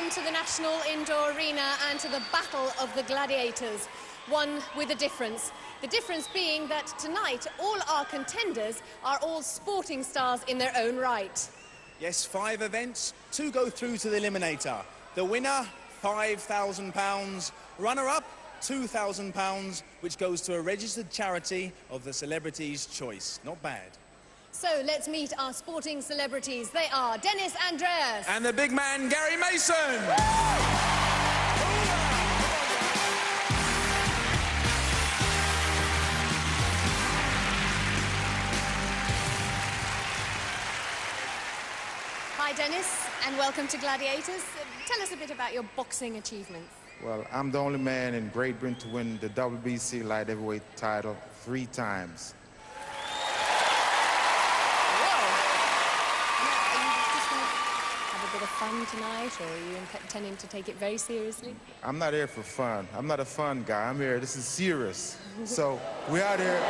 welcome to the National Indoor Arena and to the Battle of the Gladiators. One with a difference. The difference being that tonight all our contenders are all sporting stars in their own right. Yes, 5 events, 2 go through to the Eliminator. The winner, £5,000. Runner-up, £2,000, which goes to a registered charity of the celebrity's choice. Not bad. So let's meet our sporting celebrities. They are Dennis Andreas. And the big man, Gary Mason. Hi, Dennis, and welcome to Gladiators. Tell us a bit about your boxing achievements. Well, I'm the only man in Great Britain to win the WBC light heavyweight title 3 times. Bit of fun tonight, or are you intending to take it very seriously? I'm not here for fun. I'm not a fun guy. I'm here. This is serious. So we're out here.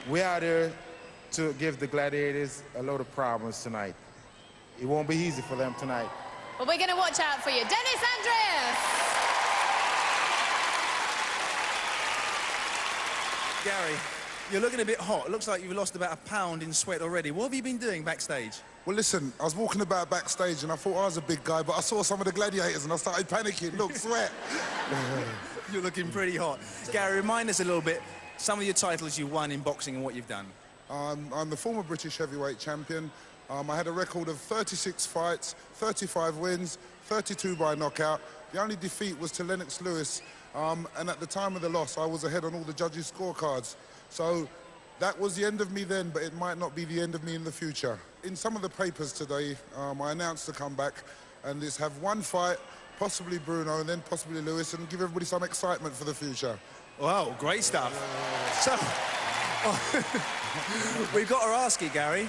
We're out here to give the Gladiators a load of problems tonight. It won't be easy for them tonight. Well, we're going to watch out for you. Dennis Andreas! Gary, you're looking a bit hot. It looks like you've lost about a pound in sweat already. What have you been doing backstage? Well, listen, I was walking about backstage and I thought I was a big guy, but I saw some of the Gladiators and I started panicking. Look, sweat. You're looking pretty hot. Gary, remind us a little bit, some of your titles you won in boxing and what you've done. I'm the former British heavyweight champion. I had a record of 36 fights, 35 wins, 32 by knockout. The only defeat was to Lennox Lewis, and at the time of the loss, I was ahead on all the judges' scorecards. So that was the end of me then, but it might not be the end of me in the future. In some of the papers today, I announced the comeback, and it's have 1 fight, possibly Bruno, and then possibly Lewis, and give everybody some excitement for the future. Wow, great stuff. So, we've got to ask you, Gary,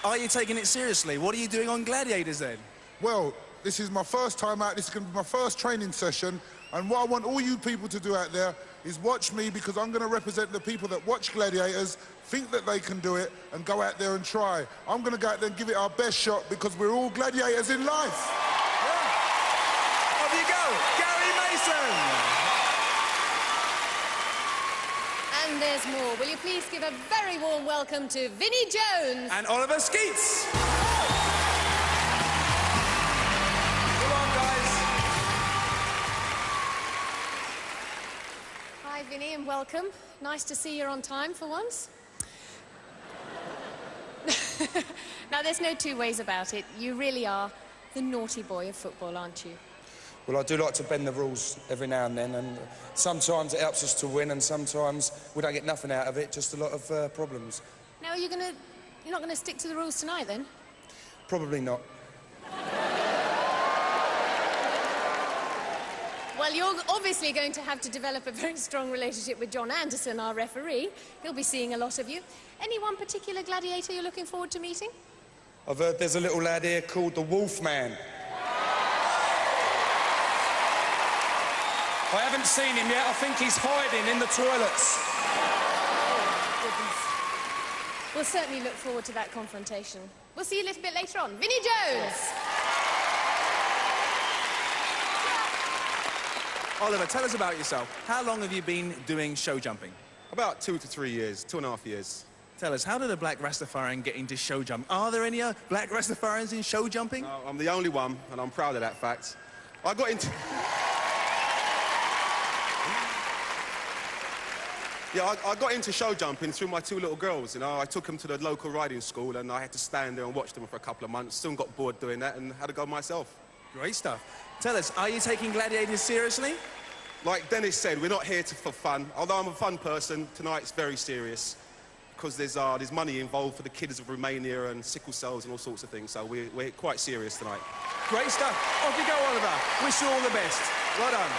are you taking it seriously? What are you doing on Gladiators then? Well, this is my first time out. This is going to be my first training session. And what I want all you people to do out there is watch me, because I'm going to represent the people that watch Gladiators, think that they can do it, and go out there and try. I'm going to go out there and give it our best shot, because we're all gladiators in life. Yeah. Off you go, Gary Mason. And there's more. Will you please give a very warm welcome to Vinnie Jones. And Oliver Skeets. Come on, guys. Hi, Vinnie, and welcome. Nice to see you're on time for once. Now, there's no 2 ways about it. You really are the naughty boy of football, aren't you? Well, I do like to bend the rules every now and then, and sometimes it helps us to win, and sometimes we don't get nothing out of it, just a lot of problems. Now, you're not going to stick to the rules tonight, then? Probably not. Well, you're obviously going to have to develop a very strong relationship with John Anderson, our referee. He'll be seeing a lot of you. Any one particular gladiator you're looking forward to meeting? I've heard there's a little lad here called the Wolfman. I haven't seen him yet. I think he's hiding in the toilets. We'll certainly look forward to that confrontation. We'll see you a little bit later on. Vinnie Jones! Oliver, tell us about yourself. How long have you been doing show jumping? About 2 to 3 years, 2.5 years. Tell us, how did a black Rastafarian get into show jumping? Are there any black Rastafarians in show jumping? I'm the only one, and I'm proud of that fact. I got into... Yeah, I got into show jumping through my 2 little girls, you know. I took them to the local riding school, and I had to stand there and watch them for a couple of months. Soon got bored doing that and had to go myself. Great stuff. Tell us, are you taking Gladiators seriously? Like Dennis said, we're not here for fun. Although I'm a fun person, tonight's very serious, because there's money involved for the kids of Romania and sickle cells and all sorts of things, so we're quite serious tonight. Great stuff. Off you go, Oliver. Wish you all the best. Well done.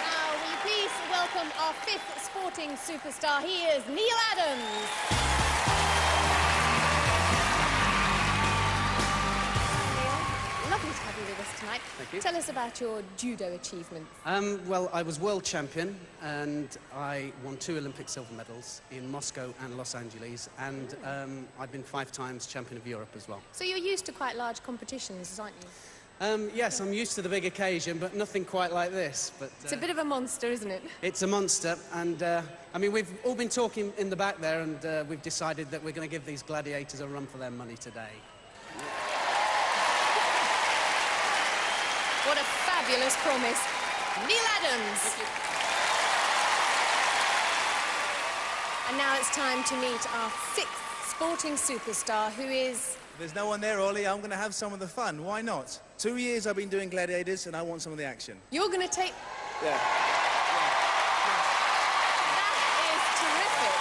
Now, will you please welcome our 5th sporting superstar. He is Neil Adams. Lovely to have you with us tonight. you. Tell us about your judo achievements. Well, I was world champion, and I won 2 Olympic silver medals in Moscow and Los Angeles, and I've been 5 times champion of Europe as well. So you're used to quite large competitions, aren't you? Yes, I'm used to the big occasion, but nothing quite like this. But It's a bit of a monster, isn't it? it's a monster, and I mean, we've all been talking in the back there, and we've decided that we're going to give these gladiators a run for their money today. What a fabulous promise. Neil Adams. And now it's time to meet our 6th sporting superstar, who is... If there's no one there, Ollie, I'm going to have some of the fun. Why not? 2 years I've been doing Gladiators, and I want some of the action. You're going to take... Yeah. That is terrific.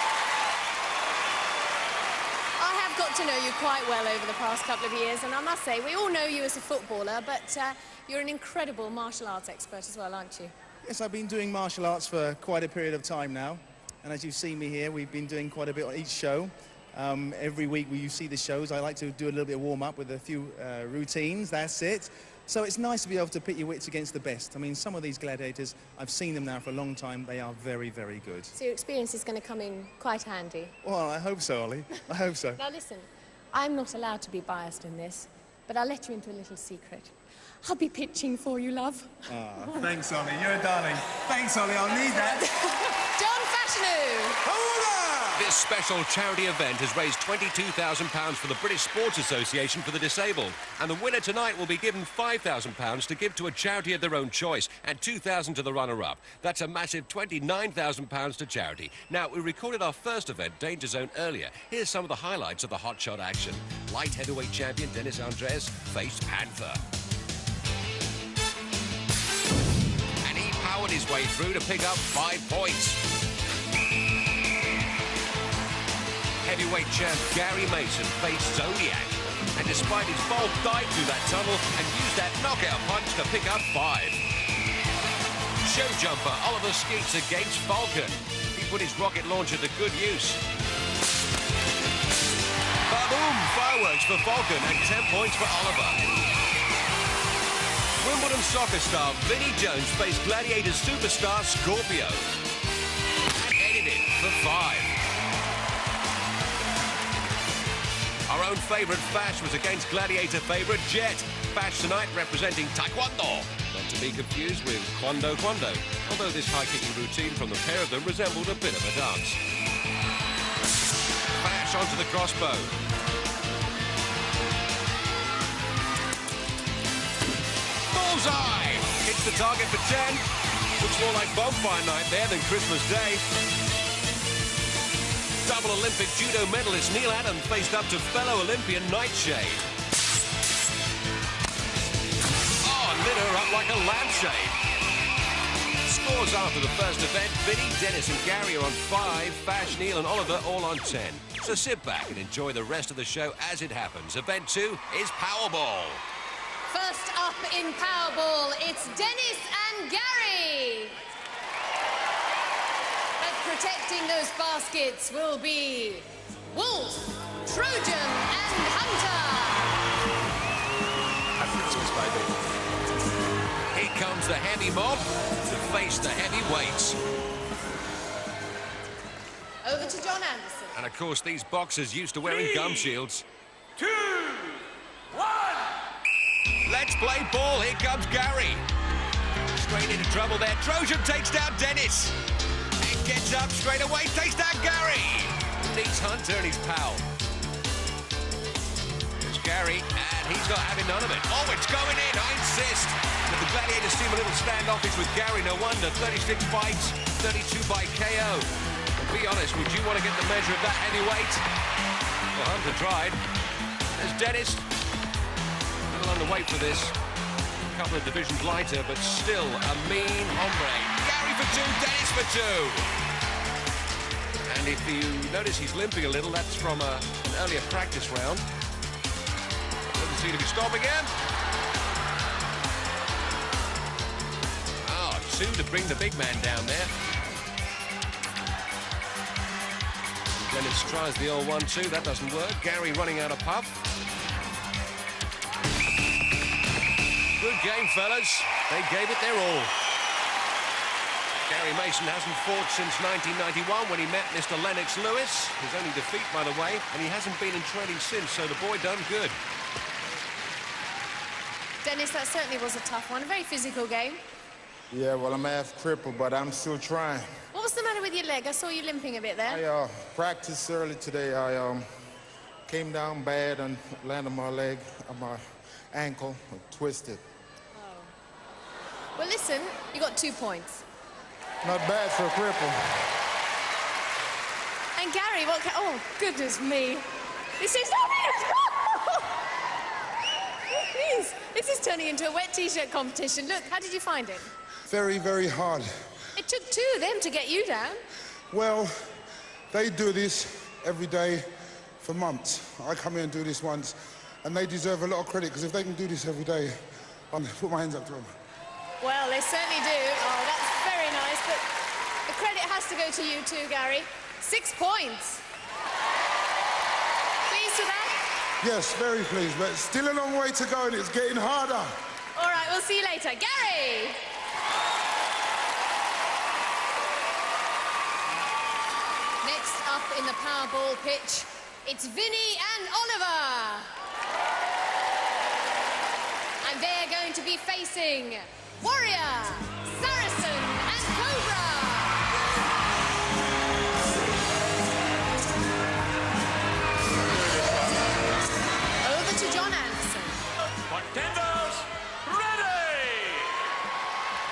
I have got to know you quite well over the past couple of years, and I must say, we all know you as a footballer, but you're an incredible martial arts expert as well, aren't you? Yes, I've been doing martial arts for quite a period of time now, and as you've seen me here, we've been doing quite a bit on each show. Every week when you see the shows, I like to do a little bit of warm-up with a few routines, that's it. So it's nice to be able to pit your wits against the best. I mean, some of these gladiators, I've seen them now for a long time, they are very, very good. So your experience is going to come in quite handy. Well, I hope so, Ollie. I hope so. Now listen, I'm not allowed to be biased in this, but I'll let you into a little secret. I'll be pitching for you, love. Ah, thanks, Ollie. You're a darling. Thanks, Ollie. I'll need that. John Fashanu! This special charity event has raised £22,000 for the British Sports Association for the Disabled. And the winner tonight will be given £5,000 to give to a charity of their own choice and £2,000 to the runner-up. That's a massive £29,000 to charity. Now, we recorded our first event, Danger Zone, earlier. Here's some of the highlights of the hot shot action. Light heavyweight champion Dennis Andreas faced Panther. And he powered his way through to pick up 5 points. Heavyweight champ Gary Mason faced Zodiac, and despite his fall, dived through that tunnel and used that knockout punch to pick up 5. Show jumper Oliver Skeets against Falcon. He put his rocket launcher to good use. Ba-boom! Fireworks for Falcon and 10 points for Oliver. Wimbledon soccer star Vinnie Jones faced Gladiators superstar Scorpio and ended it for 5. Our own favourite Fash was against Gladiator favourite Jet. Fash tonight representing Taekwondo, not to be confused with Kwando Kwando, although this high-kicking routine from the pair of them resembled a bit of a dance. Fash onto the crossbow. Bullseye! Hits the target for 10. Looks more like bonfire night there than Christmas Day. Double Olympic judo medalist Neil Adams faced up to fellow Olympian Nightshade. Oh, lit her up like a lampshade. Scores after the first event, Vinny, Dennis and Gary are on 5, Fash, Neil and Oliver all on 10. So sit back and enjoy the rest of the show as it happens. Event 2 is Powerball. First up in Powerball, it's Dennis and Gary. Protecting those baskets will be Wolf, Trojan and Hunter. Happy Christmas, baby. Here comes the heavy mob to face the heavyweights. Over to John Anderson. And of course, these boxers used to wearing gum shields. 2, 1. Let's play ball. Here comes Gary. Straight into trouble there. Trojan takes down Dennis. Gets up straight away, takes down Gary. Needs Hunter and his pal. It's Gary, and he's not having none of it. Oh, it's going in, I insist. But the Gladiators seem a little standoffish with Gary, no wonder. 36 fights, 32 by KO. Be honest, would you want to get the measure of that heavyweight? Well, Hunter tried. There's Dennis. A little underweight for this. A couple of divisions lighter, but still a mean hombre. Gary for 2, Dennis for 2. And if you notice he's limping a little, that's from an earlier practice round. Doesn't seem to be stopping him. Oh, 2 to bring the big man down there. Dennis tries the old 1-2, that doesn't work. Gary running out of puff. Good game, fellas. They gave it their all. Gary Mason hasn't fought since 1991 when he met Mr. Lennox Lewis. His only defeat, by the way, and he hasn't been in training since, so the boy done good. Dennis, that certainly was a tough one. A very physical game. Yeah, well, I'm half crippled, but I'm still trying. What was the matter with your leg? I saw you limping a bit there. I practiced early today. I came down bad and landed on my leg, on my ankle, twisted. Oh. Well, listen, you got 2 points. Not bad for a cripple. And Gary, what? Oh, goodness me! This is this is turning into a wet T-shirt competition. Look, how did you find it? Very, very hard. It took 2 of them to get you down. Well, they do this every day for months. I come here and do this once, and they deserve a lot of credit, because if they can do this every day, I'll put my hands up to them. Well, they certainly do. Oh, that's very nice, but the credit has to go to you too, Gary. 6 points. Pleased with that? Yes, very pleased, but still a long way to go, and it's getting harder. All right, we'll see you later. Gary! Next up in the Powerball pitch, it's Vinny and Oliver. And they're going to be facing Warrior, Saracen, and Cobra. Over to John Anderson. Contenders, ready!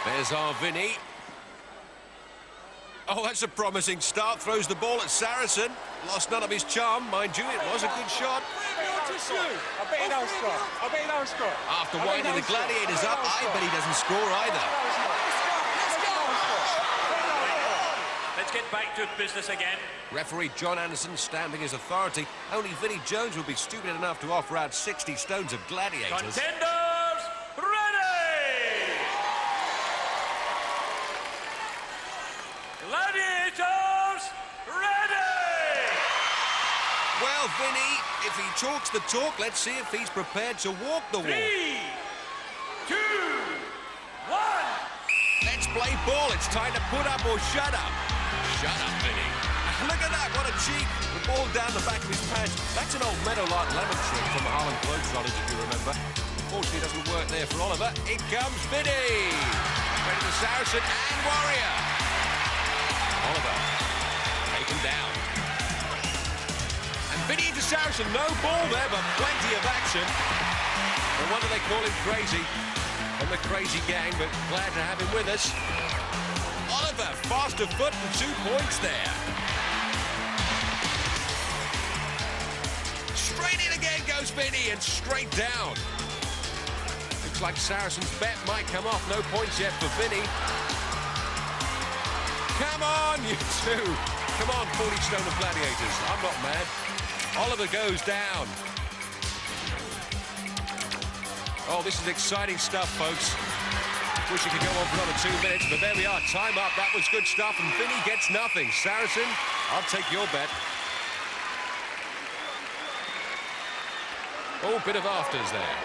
There's our Vinny. Oh, that's a promising start. Throws the ball at Saracen. Lost none of his charm. Mind you, it was a good shot. After winding the Gladiators up, I bet he doesn't score either. Let's get back to business again. Referee John Anderson stamping his authority. Only Vinnie Jones will be stupid enough to offer out 60 stones of Gladiators. Contenders, ready! Gladiators, ready! Well, Vinny, if he talks the talk, let's see if he's prepared to walk the walk. 3, 2, 1. Let's play ball. It's time to put up or shut up. Shut up, Vinny. Look at that, what a cheek. The ball down the back of his pants. That's an old Meadowlark lemon trick from the Harlem Globetrotters, if you remember. Unfortunately, it doesn't work there for Oliver. In comes Vinny. Ready to Saracen and Warrior. Oliver, taken down. And Vinny into Saracen. No ball there, but plenty of action. No wonder they call him Crazy. From the Crazy gang, but glad to have him with us. Oliver, faster foot and 2 points there. Straight in again goes Vinny, and straight down. Looks like Saracen's bet might come off. No points yet for Vinny. Come on, you two. Come on, 40 stone of Gladiators. I'm not mad. Oliver goes down. Oh, this is exciting stuff, folks. Wish it could go on for another 2 minutes, but there we are. Time up. That was good stuff, and Vinny gets nothing. Saracen, I'll take your bet. Oh, bit of afters there.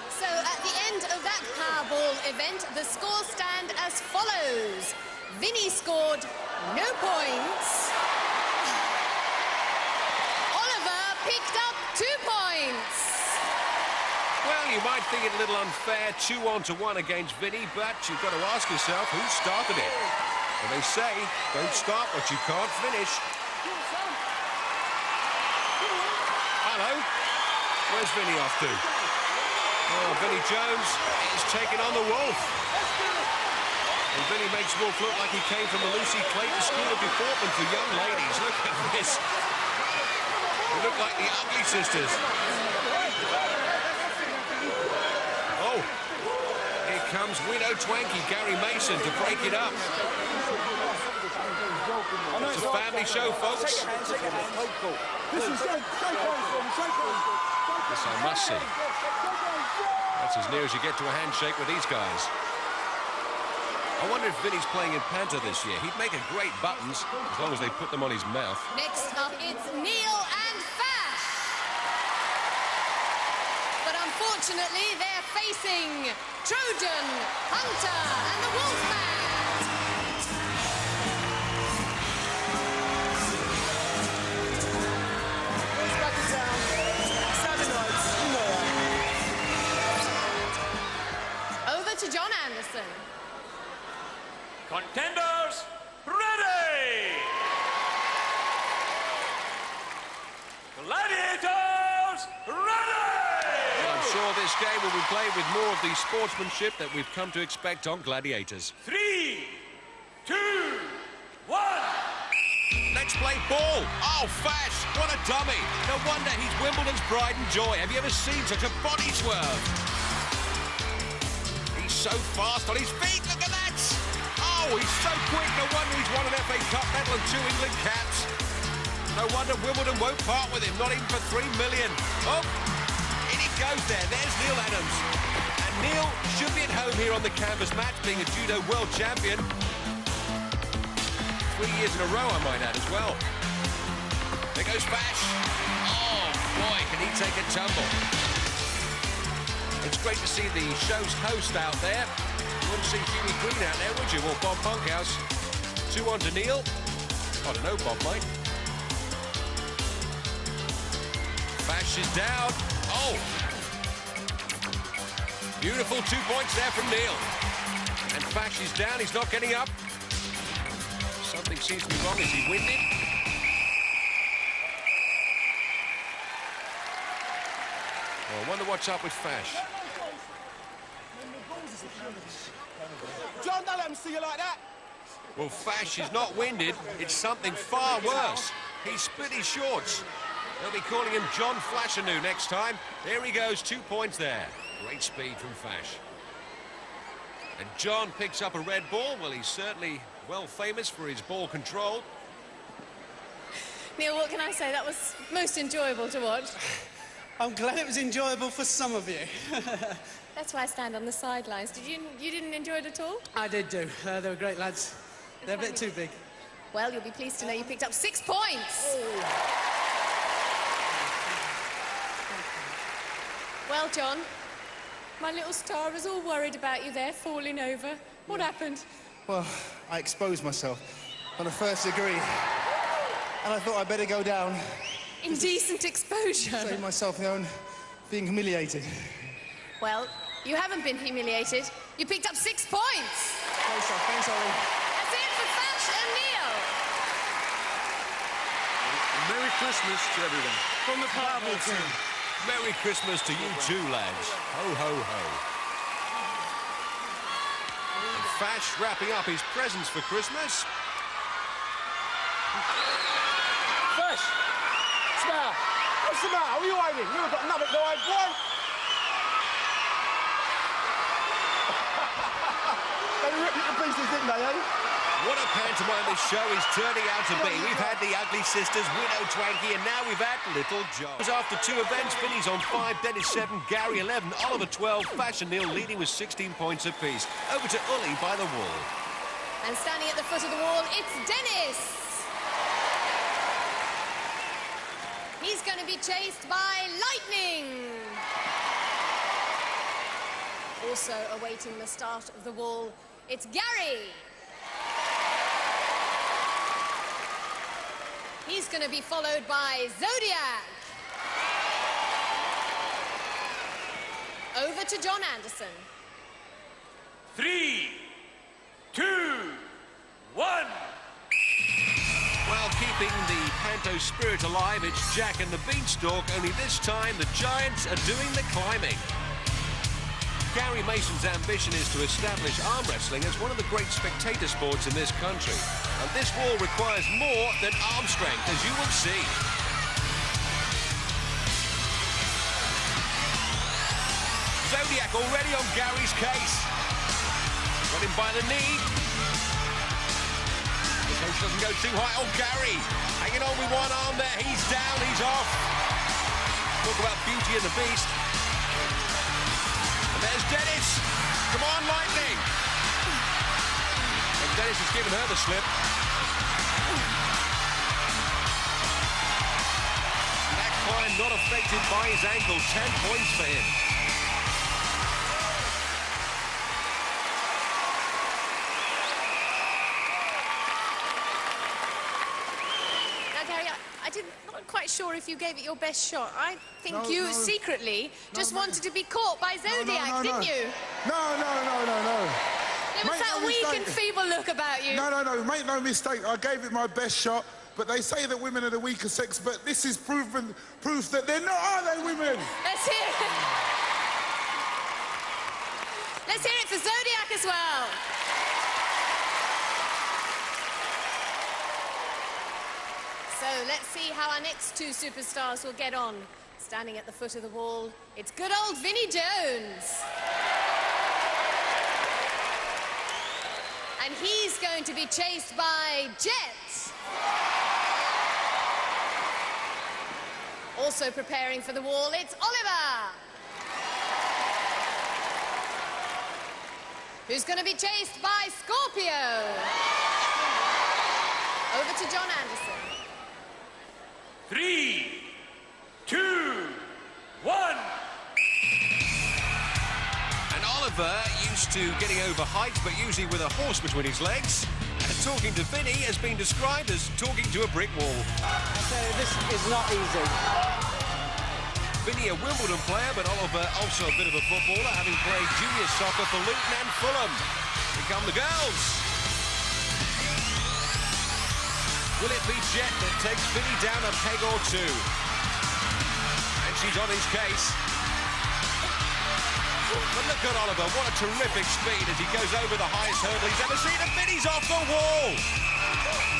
So at the end of that Powerball event, the score stand as follows. Vinny scored no points. Oliver picked up 2 points. Well, you might think it a little unfair, 2-1 against Vinny, but you've got to ask yourself who started it. And they say, don't start what you can't finish. Hello. Where's Vinny off to? Oh, Vinnie Jones is taking on the Wolf. And Vinny makes Wolf look like he came from the Lucy Clayton School of Deportment for young ladies. Look at this. They look like the Ugly Sisters. Oh, here comes Widow Twanky, Gary Mason, to break it up. It's a family show, folks. Yes, I must say. That's as near as you get to a handshake with these guys. I wonder if Vinny's playing in Panther this year. He'd make a great buttons, as long as they put them on his mouth. Next up, it's Neil and Fash. Unfortunately, they're facing Trojan, Hunter, and the Wolfman. Back it down. Saturday nights, you know that. Over to John Anderson. Contenders, ready! Gladiators, ready! I'm sure this game will be played with more of the sportsmanship that we've come to expect on Gladiators. 3, 2, 1. Let's play ball. Oh, Fash, what a dummy. No wonder he's Wimbledon's pride and joy. Have you ever seen such a body swerve? He's so fast on his feet. Look at that. Oh, he's so quick. No wonder he's won an FA Cup medal and 2 England caps. No wonder Wimbledon won't part with him, not even for $3 million. Oh, in he goes there. There's Neil Adams. And Neil should be at home here on the canvas match, being a judo world champion. 3 years in a row, I might add, as well. There goes Fash. Oh, boy, can he take a tumble. It's great to see the show's host out there. You wouldn't see Hughie Green out there, would you? Or Bob Bunkhouse. 2 on to Neil. I don't know, Bob might. Fash is down. Oh! Beautiful 2 points there from Neil. And Fash is down. He's not getting up. Something seems to be wrong. Is he winded? Well, I wonder what's up with Fash. John, don't let him see you like that. Well, Fash is not winded. It's something far worse. He's split his shorts. They'll be calling him John Flashanou next time. There he goes, 2 points there. Great speed from Fash. And John picks up a red ball. Well, he's certainly well famous for his ball control. Neil, what can I say? That was most enjoyable to watch. I'm glad it was enjoyable for some of you. That's why I stand on the sidelines. You didn't enjoy it at all? I did do. They were great lads. They're a bit too big. Well, you'll be pleased to know you picked up 6 points. Well, John, my little star was all worried about you there, falling over. What happened? Well, I exposed myself on the first degree, and I thought I'd better go down. Indecent exposure. Save myself, being humiliated. Well, you haven't been humiliated. You picked up 6 points. Thanks, Ollie. That's it for Fash and Neil. Merry Christmas to everyone. From the Powerball team. Merry Christmas to you too, lads. Ho, ho, ho. And Fash wrapping up his presents for Christmas. Fash! What's the matter? What's the matter? What are you hiding? You've got nothing to hide, boy. They ripped you to pieces, didn't they, eh? What a pantomime this show is turning out to be. We've had the Ugly Sisters, Widow Twanky, and now we've had Little John. After 2 events, Vinny's on 5, Dennis 7, Gary 11, Oliver 12, Fash and Neil leading with 16 points apiece. Over to Uli by the wall. And standing at the foot of the wall, it's Dennis. He's going to be chased by lightning. Also awaiting the start of the wall, it's Gary. He's going to be followed by Zodiac. Over to John Anderson. 3, 2, 1. Well, keeping the Panto spirit alive, it's Jack and the Beanstalk, only this time the Giants are doing the climbing. Gary Mason's ambition is to establish arm wrestling as one of the great spectator sports in this country. And this wall requires more than arm strength, as you will see. Zodiac already on Gary's case. Got him by the knee. The coach doesn't go too high. Oh, Gary hanging on with one arm there. He's down, he's off. Talk about Beauty and the Beast. There's Dennis. Come on, Lightning. And Dennis has given her the slip. That climb not affected by his ankle. 10 points for him. not quite sure if you gave it your best shot. I think No, you no. secretly just no. wanted to be caught by Zodiac, didn't you? No. There was that weak and feeble look about you. No, make no mistake. I gave it my best shot, but they say that women are the weaker sex, but this is proof that they're not, are they, women? Let's hear it. Let's hear it for Zodiac as well. So let's see how our next two superstars will get on. Standing at the foot of the wall, it's good old Vinnie Jones. And he's going to be chased by Jet. Also preparing for the wall, it's Oliver. Who's going to be chased by Scorpio. Over to John Anderson. 3, 2, 1. And Oliver, used to getting over heights, but usually with a horse between his legs. And talking to Vinnie has been described as talking to a brick wall. I tell you, this is not easy. Vinnie, a Wimbledon player, but Oliver also a bit of a footballer, having played junior soccer for Luton and Fulham. Here come the girls. Will it be Jet that takes Vinnie down a peg or two? And she's on his case. But look at Oliver, what a terrific speed as he goes over the highest hurdle he's ever seen, and Vinnie's off the wall!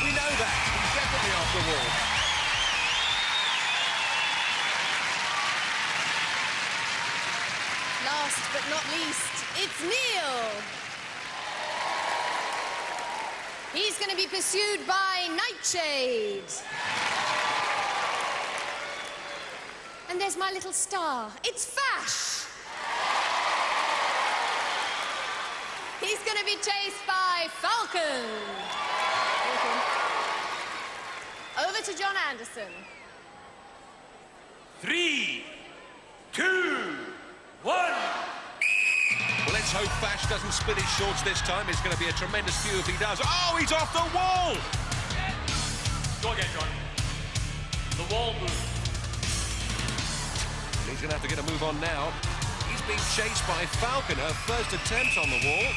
We know that, he's definitely off the wall. Last but not least, it's Neil. He's going to be pursued by Nightshade. And there's my little star. It's Fash. He's going to be chased by Falcon. Over to John Anderson. 3, 2, 1. Well, let's hope Fash doesn't spin his shorts this time. It's going to be a tremendous view if he does. Oh, he's off the wall! Go again, John. The wall move. He's going to have to get a move on now. He's being chased by Falcon, her first attempt on the wall.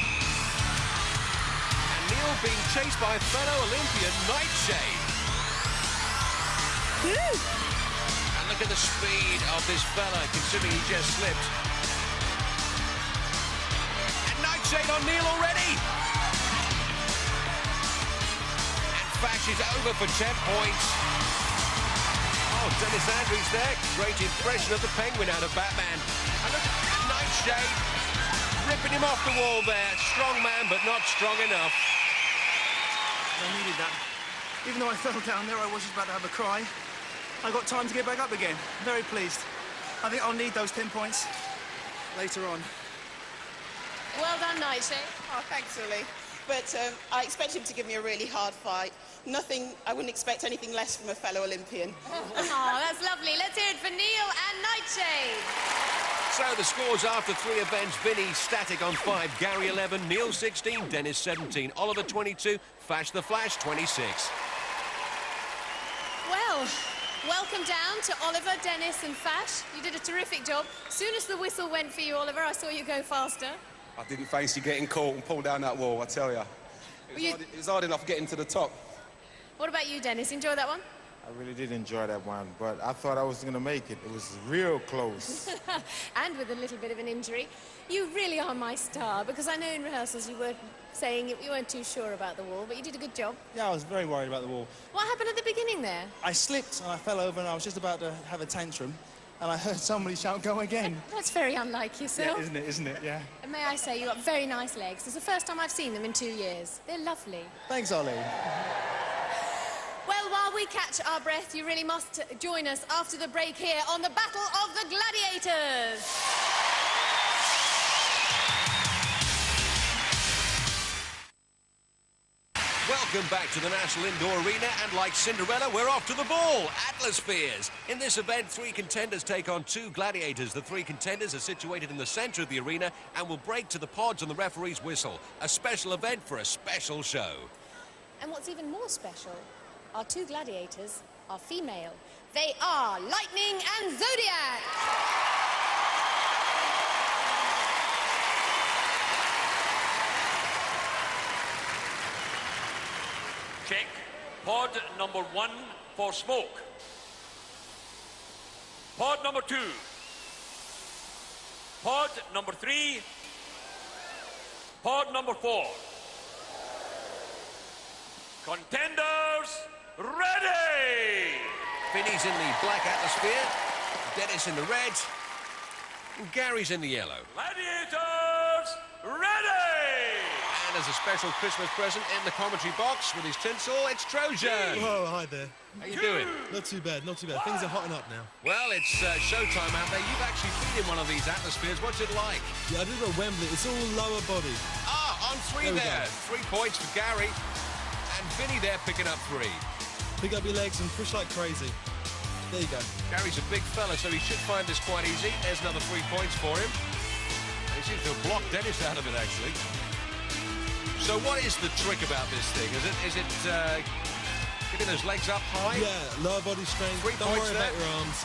And Neil being chased by fellow Olympian Nightshade. And look at the speed of this fella, considering he just slipped. And Nightshade on Neil already. And Fash is over for 10 points. Oh, Dennis Andrews there. Great impression of the Penguin out of Batman. And look at Nightshade ripping him off the wall there. Strong man, but not strong enough. I needed that. Even though I fell down there, I was just about to have a cry. I got time to get back up again. Very pleased. I think I'll need those 10 points later on. Well done, Nightshade. Oh, thanks, Uli. But I expect him to give me a really hard fight. I wouldn't expect anything less from a fellow Olympian. Oh, that's lovely. Let's hear it for Neil and Nightshade. So the scores after 3 events: Vinnie static on 5, Gary 11, Neil 16, Dennis 17, Oliver 22, Fash the Flash 26. Well, welcome down to Oliver, Dennis and Fash. You did a terrific job. As soon as the whistle went for you, Oliver, I saw you go faster. I didn't fancy getting caught and pulled down that wall, I tell you. It was hard enough getting to the top. What about you, Dennis? Enjoy that one? I really did enjoy that one, but I thought I was going to make it. It was real close. And with a little bit of an injury. You really are my star, because I know in rehearsals you were saying you weren't too sure about the wall, but you did a good job. Yeah, I was very worried about the wall. What happened at the beginning there? I slipped and I fell over and I was just about to have a tantrum and I heard somebody shout, "Go again." That's very unlike yourself. Yeah, isn't it? Yeah. And may I say, you've got very nice legs. It's the first time I've seen them in 2 years. They're lovely. Thanks, Ollie. Well, while we catch our breath, you really must join us after the break here on the Battle of the Gladiators. Welcome back to the National Indoor Arena, and like Cinderella, we're off to the ball, Atmospheres. In this event, 3 contenders take on 2 gladiators. The 3 contenders are situated in the centre of the arena and will break to the pods on the referee's whistle. A special event for a special show. And what's even more special, Our two gladiators are female. They are Lightning and Zodiac. Check. Pod number 1 for smoke. Pod number 2. Pod number 3. Pod number 4. Contenders, ready! Vinny's in the black atmosphere, Dennis in the red, and Gary's in the yellow. Gladiators, ready! And as a special Christmas present in the commentary box with his tinsel, it's Trojan. Whoa, hi there. How you doing? Not too bad, not too bad. Things are hotting up now. Well, it's showtime out there. You've actually been in one of these atmospheres. What's it like? Yeah, I did it at Wembley. It's all lower body. Ah, on 3 there. 3 points for Gary. And Vinny there picking up 3. Pick up your legs and push like crazy. There you go. Gary's a big fella, so he should find this quite easy. There's another 3 points for him. He seems to have blocked Dennis out of it, actually. So what is the trick about this thing? Is it getting those legs up high? Yeah, lower body strength. 3 Don't points worry there. about your arms.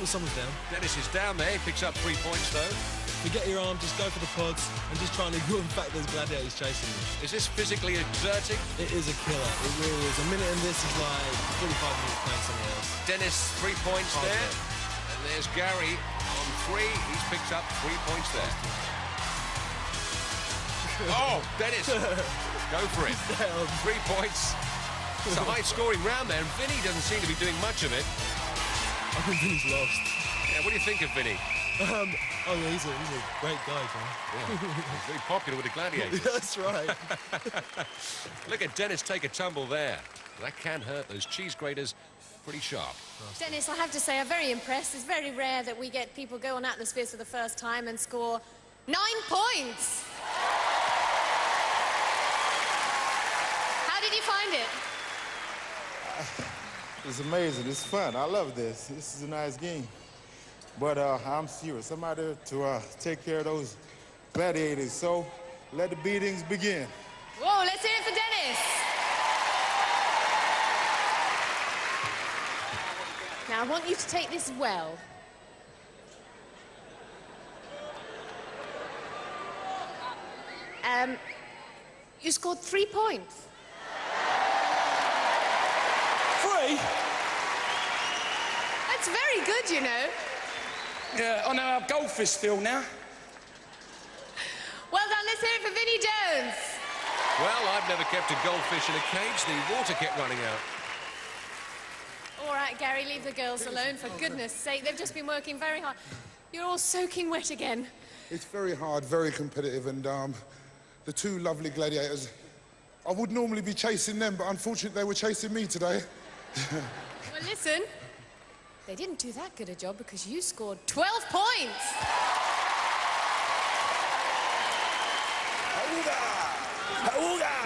Someone's down. Dennis is down there. He picks up 3 points, though. Forget your arm, just go for the pods and just try and ignore the fact there's gladiators chasing you. Is this physically exerting? It is a killer. It really is. A minute in this is like 45 minutes playing something else. Dennis, 3 points there. And there's Gary on 3. He's picked up 3 points there. Oh, Dennis, go for it. 3 points. It's a high-scoring round there, and Vinny doesn't seem to be doing much of it. I think Vinny's lost. Yeah, what do you think of Vinny? Oh, yeah, he's a great guy, John. Yeah, he's very popular with the Gladiators. That's right. Look at Dennis take a tumble there. That can hurt. Those cheese graters pretty sharp. Dennis, I have to say, I'm very impressed. It's very rare that we get people go on atmospheres for the first time and score 9 points. How did you find it? It's amazing. It's fun. I love this. This is a nice game. But I'm serious. I'm out there to take care of those gladiators. So let the beatings begin. Whoa, let's hear it for Dennis. Now, I want you to take this well. You scored 3 points. 3? That's very good, you know. Yeah, I know how goldfish feel now. Well done, let's hear it for Vinnie Jones. Well, I've never kept a goldfish in a cage. The water kept running out. All right, Gary, leave the girls alone, for goodness sake. They've just been working very hard. You're all soaking wet again. It's very hard, very competitive, and the two lovely gladiators, I would normally be chasing them, but unfortunately they were chasing me today. Well, listen, they didn't do that good a job because you scored 12 points.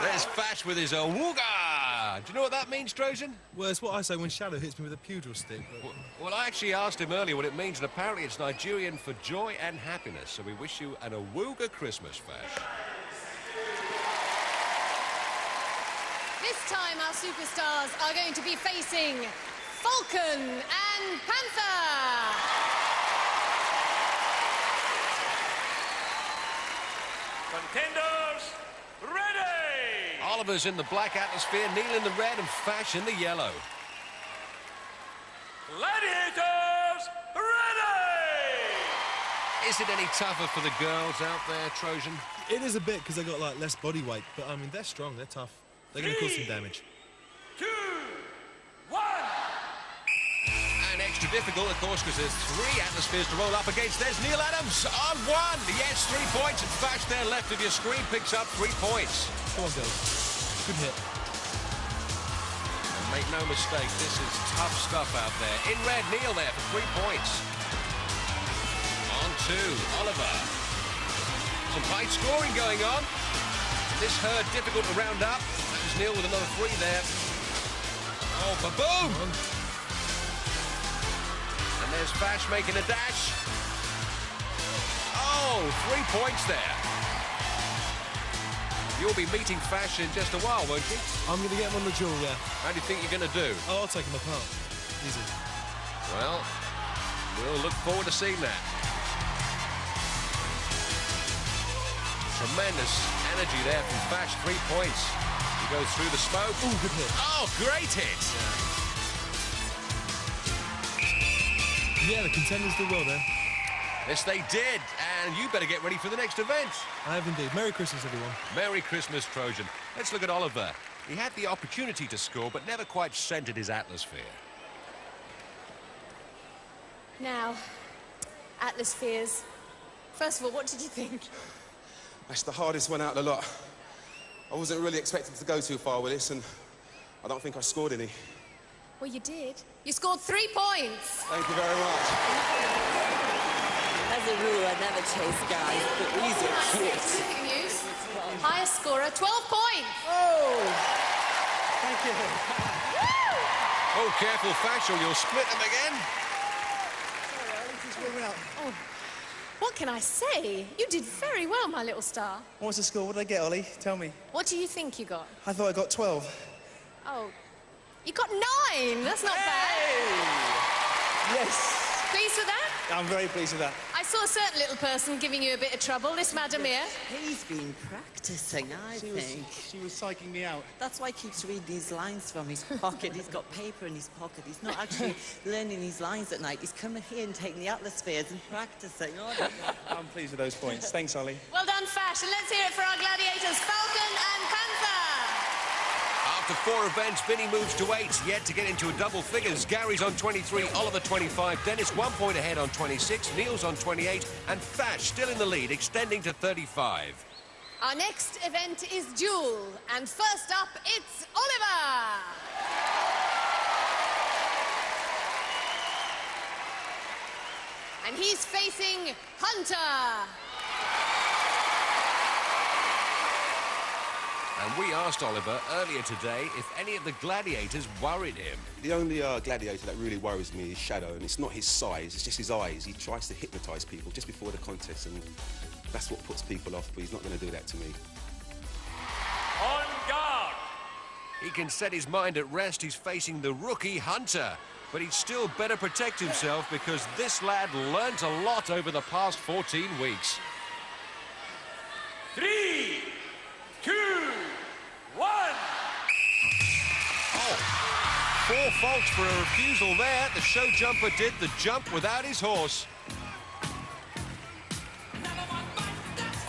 There's Fash with his awooga. Do you know what that means, Trojan? Well, it's what I say when Shadow hits me with a pugil stick. But... Well, I actually asked him earlier what it means, and apparently it's Nigerian for joy and happiness. So we wish you an awooga Christmas, Fash. This time our superstars are going to be facing Falcon and Panther. Contenders, ready! Oliver's in the black atmosphere, Neil in the red, and Fash in the yellow. Gladiators, ready! Is it any tougher for the girls out there, Trojan? It is a bit, because they got, like, less body weight. But, I mean, they're strong, they're tough. They're going to cause some damage. 2, 1. And extra difficult, of course, because there's 3 atmospheres to roll up against. There's Neil Adams on 1. Yes, 3 points. And Fash there left of your screen picks up 3 points. Come on, girls. Good hit. And make no mistake, this is tough stuff out there. In red, Neil there for 3 points. On 2, Oliver. Some high scoring going on. This herd difficult to round up. That was Neil with another 3 there. Oh, ba-boom! And there's Fash making a dash. Oh, 3 points there. You'll be meeting Fash in just a while, won't you? I'm going to get him on the duel, yeah. How do you think you're going to do? Oh, I'll take him apart. Easy. Well, we'll look forward to seeing that. Tremendous energy there from Fash. 3 points. He goes through the smoke. Oh, good hit. Oh, great hit. Yeah, the contenders did well there. Yes, they did. And you better get ready for the next event. I have indeed. Merry Christmas, everyone. Merry Christmas, Trojan. Let's look at Oliver. He had the opportunity to score, but never quite centered his atmosphere. Now, Atmospheres. First of all, what did you think? That's the hardest one out of the lot. I wasn't really expecting to go too far with this, and I don't think I scored any. Well, you did. You scored 3 points. Thank you very much. As a rule, I never chase guys, but these are cute. Terrific news. Highest scorer, 12 points. Oh! Thank you. Oh, careful, Fash, or you'll split them again. Oh, what can I say? You did very well, my little star. What's the score? What did I get, Ollie? Tell me. What do you think you got? I thought I got 12. Oh, you got 9. That's not bad. Yes. Pleased with that? I'm very pleased with that. I saw a certain little person giving you a bit of trouble, this madam here. He's been practicing, I think. She was psyching me out. That's why he keeps reading these lines from his pocket. He's got paper in his pocket. He's not actually learning these lines at night. He's coming here and taking the Atmospheres and practicing. Oh, I'm pleased with those points. Thanks, Ollie. Well done, Fash, and let's hear it for our gladiators, Falcon and Panther. After 4 events, Vinny moves to 8, yet to get into a double figures. Gary's on 23, Oliver 25, Dennis 1 point ahead on 26, Neil's on 28, and Fash still in the lead, extending to 35. Our next event is Duel, and first up, it's Oliver. And he's facing Hunter. And we asked Oliver earlier today if any of the gladiators worried him. The only gladiator that really worries me is Shadow, and it's not his size, it's just his eyes. He tries to hypnotise people just before the contest, and that's what puts people off, but he's not going to do that to me. On guard! He can set his mind at rest. He's facing the rookie Hunter. But he'd still better protect himself because this lad learnt a lot over the past 14 weeks. 3, 2, 1. Oh, 4 faults for a refusal there. The show jumper did the jump without his horse.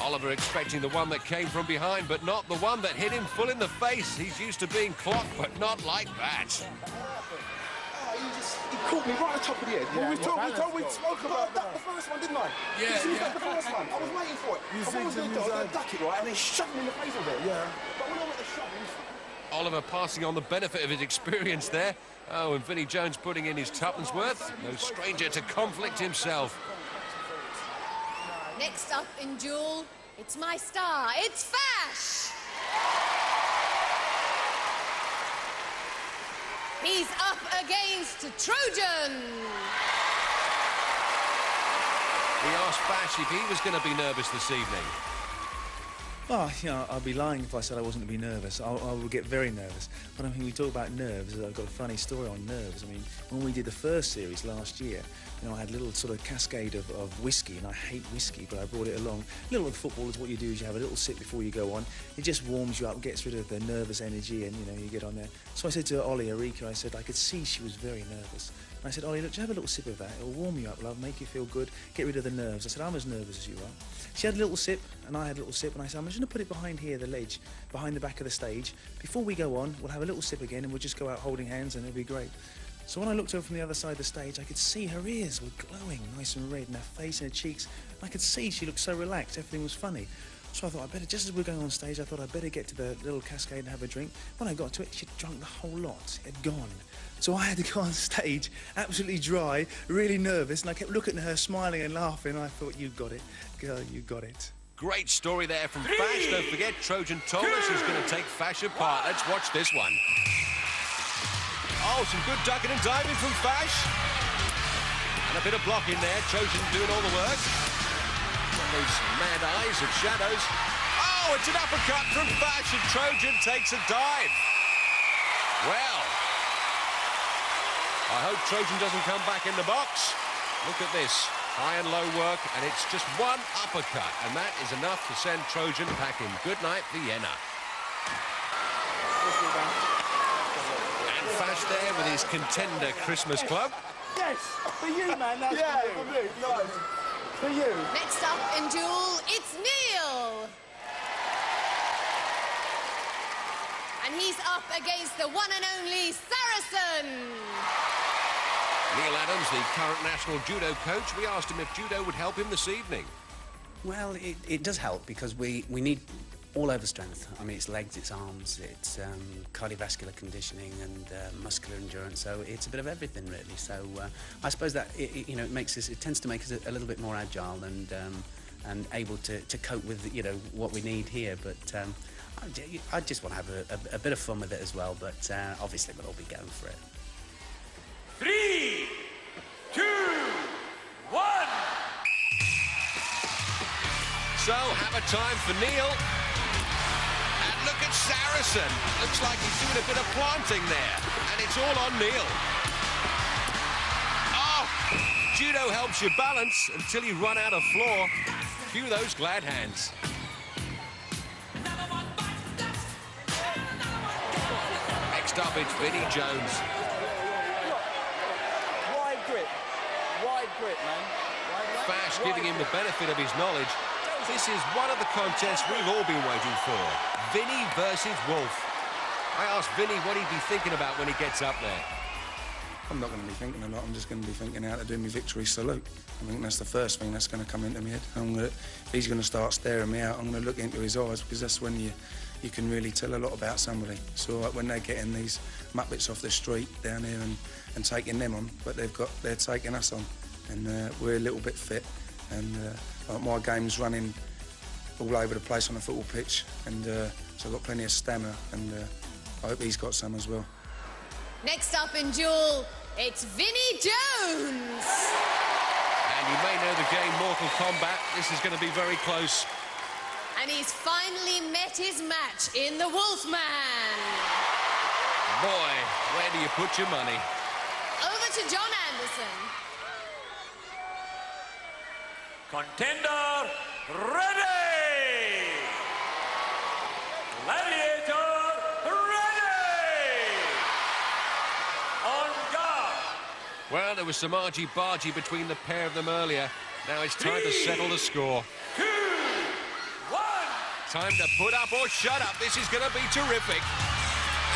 Oliver expecting the one that came from behind, but not the one that hit him full in the face. He's used to being clocked, but not like that. He caught me right at the top of the head. Yeah, we spoke about that the first one, didn't I? Yeah, you see, yeah. the first one. I was waiting for it. I was going to duck it, right? And they shoved me in the face of it. Yeah. But when I went to shove him, Oliver passing on the benefit of his experience there. Oh, and Vinnie Jones putting in his tuppence worth. No stranger to conflict himself. Next up in Duel, it's my star, it's Fash. He's up against Trojan. We asked Fash if he was going to be nervous this evening. Oh, you know, I'd be lying if I said I wasn't going to be nervous. I would get very nervous. But I mean, we talk about nerves. I've got a funny story on nerves. I mean, when we did the first series last year, you know, I had a little sort of cascade of whiskey, and I hate whiskey, but I brought it along. A little with football is what you do is you have a little sip before you go on. It just warms you up, gets rid of the nervous energy, and, you know, you get on there. So I said to Ollie, Erika, I said, I could see she was very nervous. And I said, Ollie, look, just have a little sip of that. It'll warm you up, love, make you feel good, get rid of the nerves. I said, I'm as nervous as you are. She had a little sip, and I had a little sip, and I said, I'm just going to put it behind here, the ledge, behind the back of the stage. Before we go on, we'll have a little sip again, and we'll just go out holding hands, and it'll be great. So when I looked over from the other side of the stage, I could see her ears were glowing, nice and red, and her face and her cheeks. I could see she looked so relaxed, everything was funny. So I thought, I better, just as we're going on stage, I thought I'd better get to the little cascade and have a drink. When I got to it, she'd drunk the whole lot. It had gone. So I had to go on stage, absolutely dry, really nervous, and I kept looking at her, smiling and laughing, and I thought, you got it. Girl, you got it. Great story there from Fash. Don't forget, Trojan told us he's going to take Fash apart. Let's watch this one. Oh, some good ducking and diving from Fash. And a bit of blocking there. Trojan doing all the work. Those mad eyes of Shadows. Oh, Oh, it's an uppercut from Fash, and Trojan takes a dive. Well, I hope Trojan doesn't come back in the box. Look at this. High and low work, and it's just one uppercut, and that is enough to send Trojan packing. Good night, Vienna. And Fash there with his contender Christmas club. Yes, for you, man. That's for me. Nice. For you. Next up in duel, it's Neil. And he's up against the one and only Saracen. Neil Adams, the current national judo coach, we asked him if judo would help him this evening. Well, it does help because we need all over strength. I mean, it's legs, it's arms, it's cardiovascular conditioning and muscular endurance. So it's a bit of everything, really. So I suppose that you know, it tends to make us a little bit more agile and able to cope with what we need here. But I just want to have a bit of fun with it as well. But obviously, we'll all be going for it. 3, 2, 1. So, hammer time for Neil. And look at Saracen. Looks like he's doing a bit of planting there. And it's all on Neil. Oh, judo helps you balance until you run out of floor. Cue those glad hands. Next up, it's Vinnie Jones. Wide grip, man. Fash giving him the benefit of his knowledge. This is one of the contests we've all been waiting for. Vinnie versus Wolf. I asked Vinnie what he'd be thinking about when he gets up there. I'm not going to be thinking a lot. I'm just going to be thinking how to do my victory salute. I think that's the first thing that's going to come into my head. If he's going to start staring me out, I'm going to look into his eyes, because that's when you can really tell a lot about somebody. So like, when they get in these muppets off the street down here and taking them on, but they're taking us on, and we're a little bit fit, and like my game's running all over the place on a football pitch, and so I've got plenty of stamina, and I hope he's got some as well. Next up in duel, it's Vinnie Jones. And you may know the game Mortal Kombat. This is going to be very close. And he's finally met his match in the Wolfman. Boy, where do you put your money? Over to John Anderson. Contender ready! Gladiator ready! On guard! Well, there was some argy-bargy between the pair of them earlier. Now it's time to settle the score. 2, 1! Time to put up or shut up. This is going to be terrific.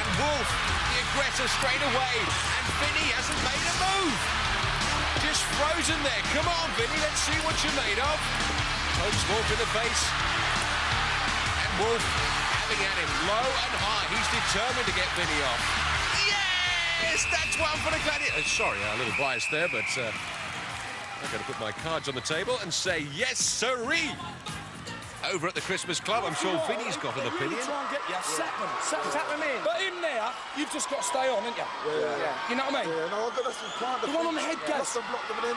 And Wolf, the aggressor, straight away. And Vinnie hasn't made a move. Just frozen there. Come on, Vinnie, let's see what you're made of. Pokes Wolf in the face. And Wolf having at him low and high. He's determined to get Vinnie off. Yes, that's one for the Gladiator. Sorry, a little biased there, but I've got to put my cards on the table and say yes, sirree. Over at the Christmas Club, I'm sure Vinnie's got an opinion. Try and get you. Tap them in. But in there, you've just got to stay on, haven't you? Yeah. You know what I mean? Yeah, no, I've got some kind of... The one on the head, Gaz. Block them in.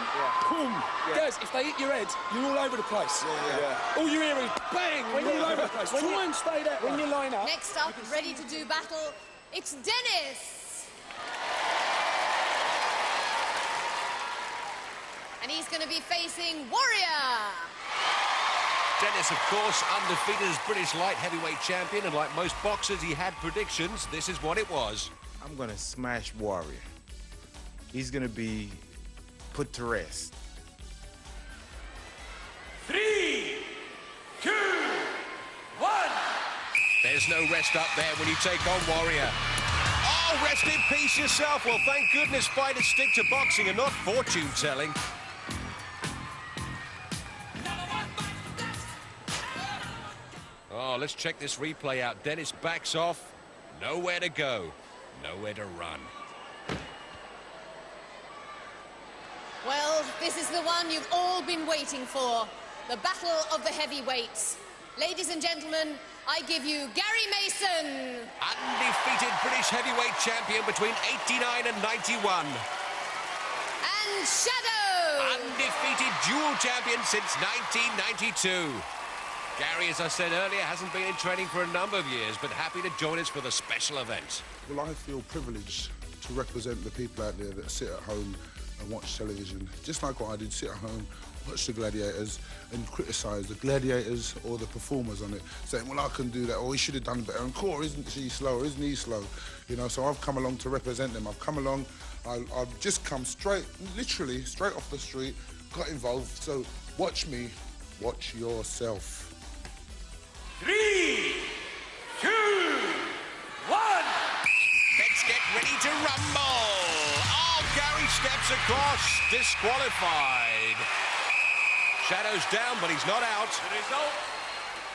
Boom. Gaz, if they hit your head, you're all over the place. Yeah. All you hear is bang, when you're all over the place. Try and stay there. When you line up... Next up, ready to do battle, it's Dennis. And he's going to be facing Warrior. Dennis, of course, undefeated as British light heavyweight champion, and like most boxers, he had predictions. This is what it was. I'm going to smash Warrior. He's going to be put to rest. 3, 2, 1! There's no rest up there when you take on Warrior. Oh, rest in peace yourself. Well, thank goodness fighters stick to boxing and not fortune-telling. Oh, let's check this replay out. Dennis backs off. Nowhere to go. Nowhere to run. Well, this is the one you've all been waiting for. The battle of the heavyweights. Ladies and gentlemen, I give you Gary Mason. Undefeated British heavyweight champion between 89 and 91. And Shadow. Undefeated dual champion since 1992. Gary, as I said earlier, hasn't been in training for a number of years, but happy to join us for the special event. Well, I feel privileged to represent the people out there that sit at home and watch television, just like what I did, sit at home, watch the Gladiators and criticise the Gladiators or the performers on it, saying, well, I can do that, or he should have done better, and Cora, isn't she slow, or isn't he slow? You know, so I've come along to represent them. I've come along, I've just come straight, literally, straight off the street, got involved, so watch me, watch yourself. 3, 2, 1. Let's get ready to rumble. Oh, Gary steps across, disqualified. Shadow's down, but he's not out. The result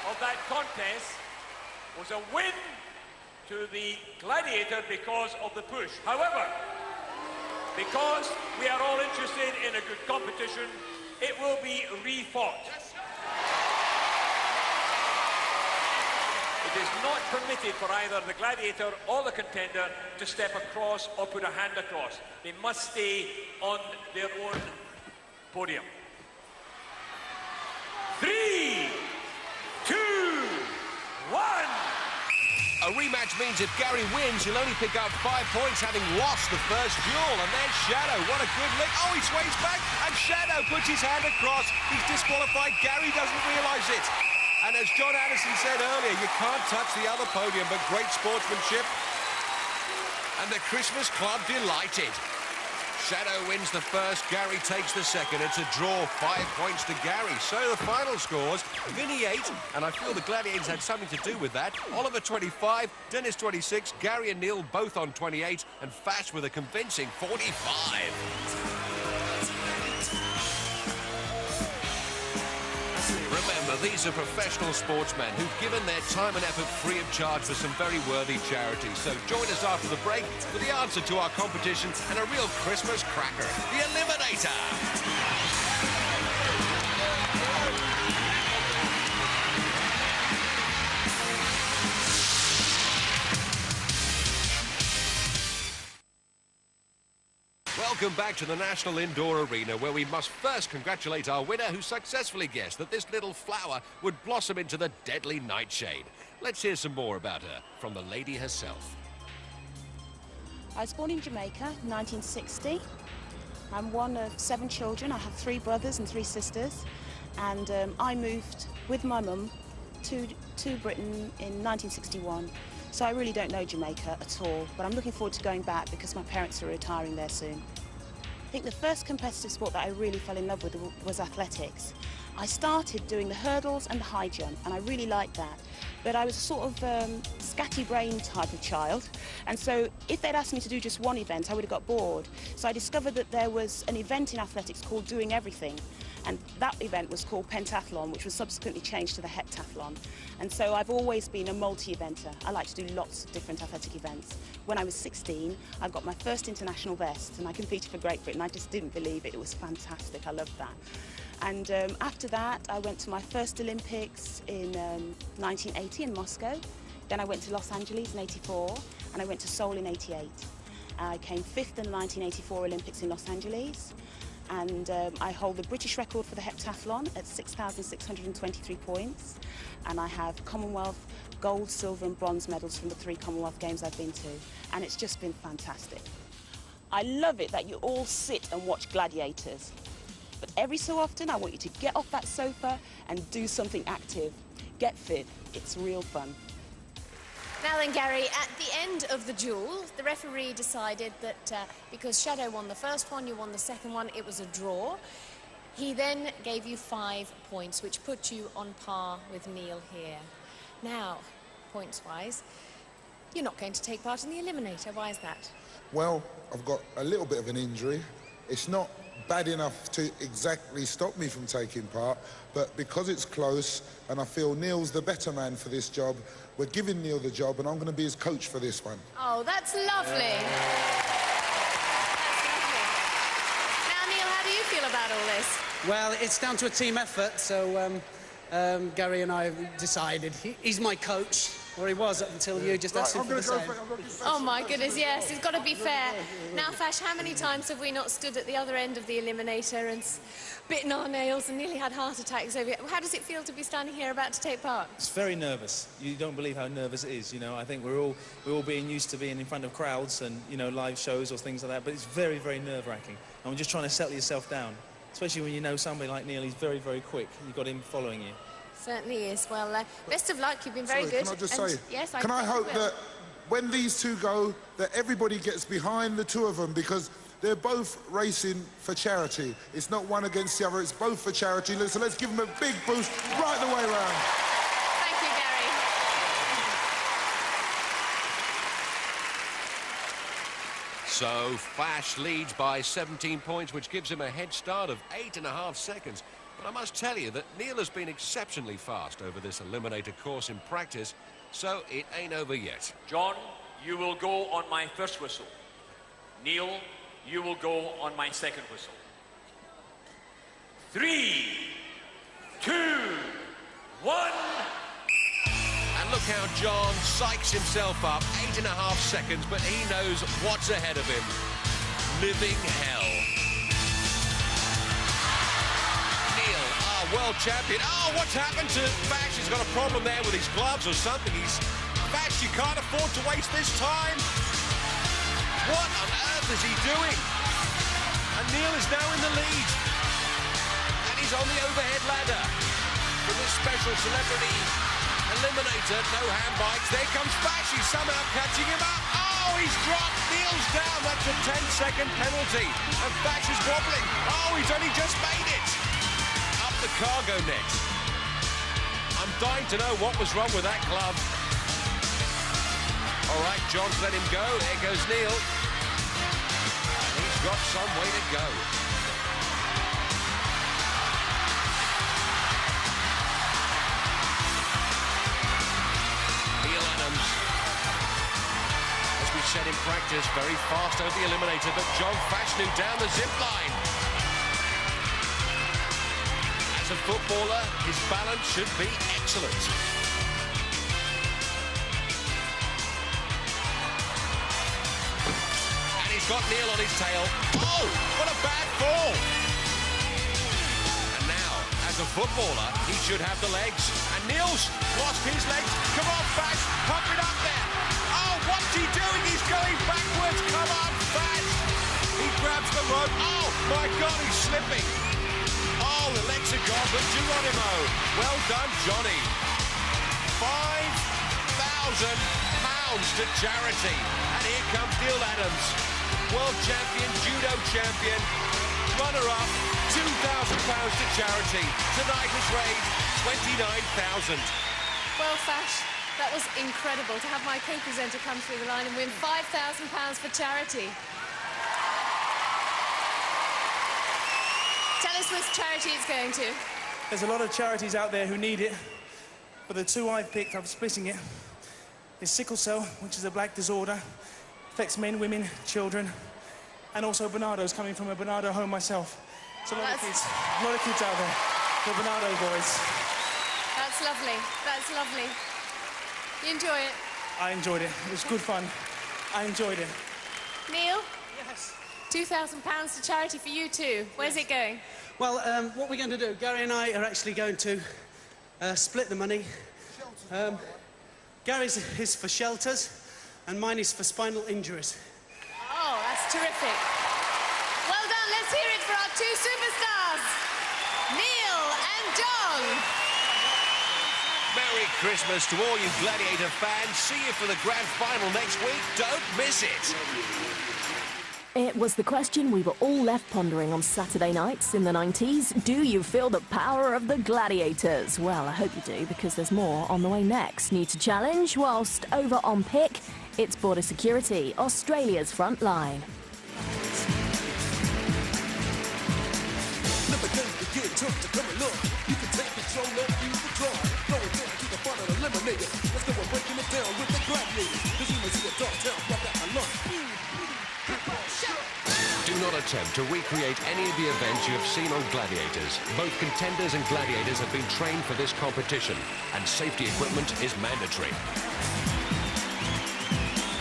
of that contest was a win to the Gladiator because of the push. However, because we are all interested in a good competition, it will be refought. It is not permitted for either the Gladiator or the Contender to step across or put a hand across. They must stay on their own podium. 3, 2, 1. A rematch means if Gary wins, he'll only pick up 5 points, having lost the first duel. And there's Shadow. What a good lick. Oh, he sways back, and Shadow puts his hand across. He's disqualified. Gary doesn't realise it. And as John Addison said earlier, you can't touch the other podium, but great sportsmanship. And the Christmas Club delighted. Shadow wins the first, Gary takes the second. It's a draw, 5 points to Gary. So the final scores, Vinny 8, and I feel the Gladiators had something to do with that. Oliver 25, Dennis 26, Gary and Neil both on 28, and Fash with a convincing 45. Remember, these are professional sportsmen who've given their time and effort free of charge for some very worthy charities. So join us after the break for the answer to our competition and a real Christmas cracker, the Eliminator. Welcome back to the National Indoor Arena, where we must first congratulate our winner, who successfully guessed that this little flower would blossom into the deadly nightshade. Let's hear some more about her from the lady herself. I was born in Jamaica in 1960. I'm one of 7 children. I have 3 brothers and 3 sisters. And I moved with my mum to Britain in 1961. So I really don't know Jamaica at all, but I'm looking forward to going back because my parents are retiring there soon. I think the first competitive sport that I really fell in love with was athletics. I started doing the hurdles and the high jump, and I really liked that. But I was a sort of scatty-brain type of child, and so if they'd asked me to do just one event, I would have got bored. So I discovered that there was an event in athletics called Doing Everything, and that event was called pentathlon, which was subsequently changed to the heptathlon. And so I've always been a multi-eventer. I like to do lots of different athletic events. When I was 16, I got my first international vest, and I competed for Great Britain. I just didn't believe it. It was fantastic. I loved that. And after that, I went to my first Olympics in 1980 in Moscow. Then I went to Los Angeles in 84, and I went to Seoul in 88. I came 5th in the 1984 Olympics in Los Angeles, and I hold the British record for the heptathlon at 6,623 points, and I have Commonwealth gold, silver and bronze medals from the 3 Commonwealth Games I've been to, and it's just been fantastic. I love it that you all sit and watch Gladiators. But every so often, I want you to get off that sofa and do something active. Get fit. It's real fun. Now then, Gary, at the end of the duel, the referee decided that because Shadow won the first one, you won the second one, it was a draw. He then gave you 5 points, which put you on par with Neil here. Now, points-wise, you're not going to take part in the Eliminator. Why is that? Well, I've got a little bit of an injury. It's not bad enough to exactly stop me from taking part, but because it's close and I feel Neil's the better man for this job, we're giving Neil the job and I'm going to be his coach for this one. Oh, that's lovely. That's lovely. Now, Neil, how do you feel about all this? Well, it's down to a team effort, so Gary and I have decided. He's my coach. Or he was up until you just asked him for the same. Oh my goodness, yes, it's got to be fair. Now, Fash, how many times have we not stood at the other end of the Eliminator and bitten our nails and nearly had heart attacks over it? How does it feel to be standing here about to take part? It's very nervous. You don't believe how nervous it is, you know. I think we're all being used to being in front of crowds and, you know, live shows or things like that, but it's very, very nerve-wracking. And we're just trying to settle yourself down, especially when you know somebody like Neil, he's very, very quick. You've got him following you. Certainly is. Well, best of luck. You've been very good. Can I just say, yes, can I hope that when these two go, that everybody gets behind the two of them, because they're both racing for charity. It's not one against the other, it's both for charity. So let's give them a big boost right the way around. Thank you, Gary. So Fash leads by 17 points, which gives him a head start of 8.5 seconds. But I must tell you that Neil has been exceptionally fast over this Eliminator course in practice, so it ain't over yet. John, you will go on my first whistle. Neil, you will go on my second whistle. 3, 2, 1. And look how John psychs himself up. 8.5 seconds, but he knows what's ahead of him. Living hell. World champion. Oh, what's happened to Fash? He's got a problem there with his gloves or something. Fash, you can't afford to waste this time. What on earth is he doing? And Neil is now in the lead. And he's on the overhead ladder for this special celebrity Eliminator. No hand bikes. There comes Fash. He's somehow catching him up. Oh, he's dropped. Neil's down. That's a 10-second penalty. And Fash is wobbling. Oh, he's only just made it. The cargo net. I'm dying to know what was wrong with that glove. All right, John's let him go. There goes Neil. And he's got some way to go. Neil Adams, as we said in practice, very fast over the Eliminator, but John Fash knew down the zip line. A footballer, his balance should be excellent. And he's got Neil on his tail. Oh, what a bad fall! And now, as a footballer, he should have the legs. And Neil's lost his legs. Come on, Fash, pump it up there. Oh, what's he doing? He's going backwards. Come on, Fash. He grabs the rope. Oh, my God, he's slipping. Oh, the legs are gone, but Geronimo. Well done, Johnny. £5,000 to charity. And here comes Neil Adams, world champion, judo champion, runner-up, £2,000 to charity. Tonight has raised $29,000. Well, Fash, that was incredible to have my co-presenter come through the line and win £5,000 for charity. Tell us which charity it's going to. There's a lot of charities out there who need it, but the two I've picked, I'm splitting it. It's sickle cell, which is a black disorder, affects men, women, children, and also Bernardo's, coming from a Bernardo home myself. It's a lot of kids out there, the Bernardo boys. That's lovely, that's lovely. You enjoy it? I enjoyed it. It was good fun. I enjoyed it. Neil? Yes. £2,000 to charity for you too. Where's it going? Well, what we're going to do, Gary and I are actually going to split the money. Gary's is for shelters, and mine is for spinal injuries. Oh, that's terrific. Well done. Let's hear it for our two superstars, Neil and John. Merry Christmas to all you Gladiator fans. See you for the grand final next week. Don't miss it. It was the question we were all left pondering on Saturday nights in the 90s. Do you feel the power of the Gladiators? Well, I hope you do, because there's more on the way next. Need to challenge? Whilst over on pick, it's border security, Australia's front line. Let the game begin, tough to come along. You can take control of you the draw. Going down to the front of the Eliminator. Let's go and breaking it down with the Gladiators. Cause you may see a dark town, rock out my lungs. Do not attempt to recreate any of the events you have seen on Gladiators. Both contenders and gladiators have been trained for this competition, and safety equipment is mandatory.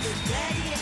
The Gladiators.